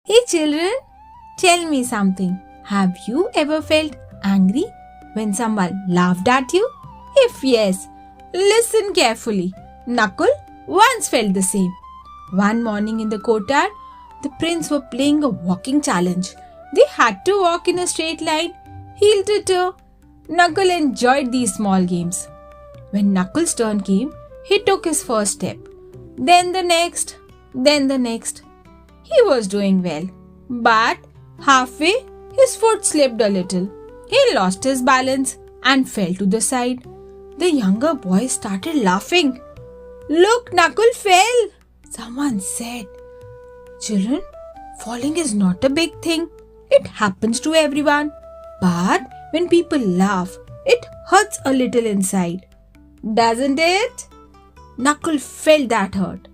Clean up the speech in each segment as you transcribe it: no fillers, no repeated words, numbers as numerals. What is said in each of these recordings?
Hey children, tell me something. Have you ever felt angry when someone laughed at you? If yes, listen carefully. Nakul once felt the same. One morning in the courtyard, the prince were playing a walking challenge. They had to walk in a straight line, heel to toe. Nakul enjoyed these small games. When Nakul's turn came, he took his first step. Then the next, then the next. He was doing well, but halfway his foot slipped a little. He lost his balance and fell to the side. The younger boys started laughing. "Look, Nakul fell," someone said. Children, falling is not a big thing. It happens to everyone. But when people laugh, it hurts a little inside. Doesn't it? Nakul felt that hurt.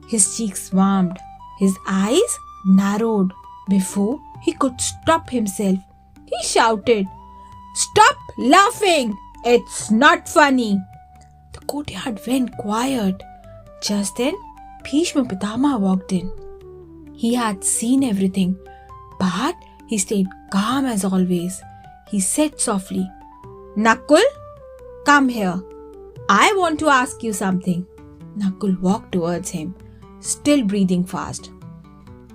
His cheeks warmed. His eyes narrowed. Before he could stop himself, he shouted, "Stop laughing! It's not funny!" The courtyard went quiet. Just then, Bhishma Pitama walked in. He had seen everything, but he stayed calm as always. He said softly, "Nakul, come here. I want to ask you something." Nakul walked towards him, still breathing fast.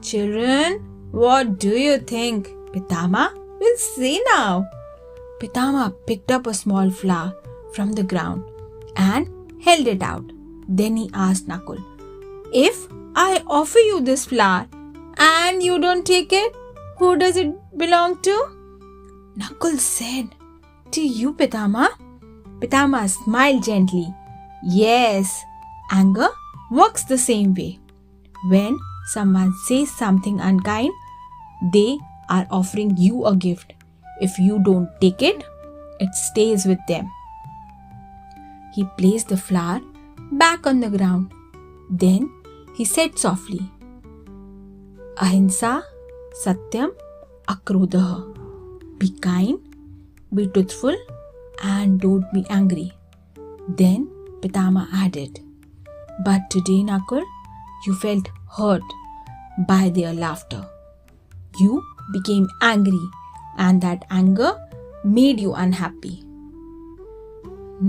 "Children, what do you think Pitama will say now?" Pitama picked up a small flower from the ground and held it out. Then he asked Nakul, "If I offer you this flower and you don't take it, who does it belong to?" Nakul said, "To you, Pitama." Pitama smiled gently. Yes, anger works the same way. When someone says something unkind, they are offering you a gift. If you don't take it, it stays with them. He placed the flower back on the ground. Then he said softly, "Ahimsa Satyam Akrodha." Be kind, be truthful, and don't be angry. Then Pitama added, "But today, Nakul, you felt hurt by their laughter. You became angry, and that anger made you unhappy."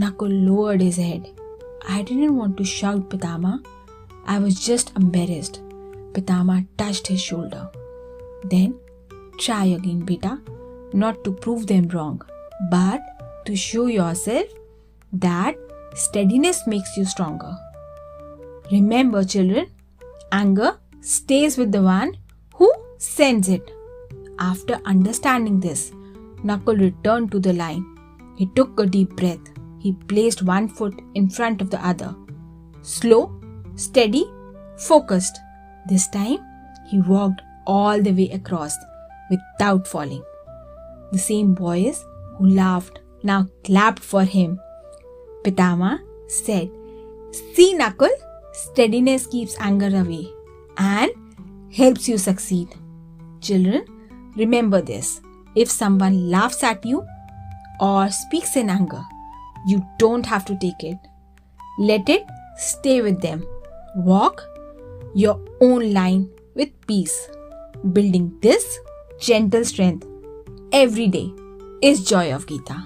Nakul lowered his head. "I didn't want to shout, Pitama. I was just embarrassed." Pitama touched his shoulder. "Then try again, beta. Not to prove them wrong, but to show yourself that steadiness makes you stronger. Remember, children, anger stays with the one who sends it." After understanding this, Nakul returned to the line. He took a deep breath. He placed one foot in front of the other. Slow, steady, focused. This time, he walked all the way across without falling. The same boys who laughed now clapped for him. Pitama said, "See, Nakul, steadiness keeps anger away and helps you succeed." Children, remember this. If someone laughs at you or speaks in anger, you don't have to take it. Let it stay with them. Walk your own line with peace. Building this gentle strength every day is Joy of Gita.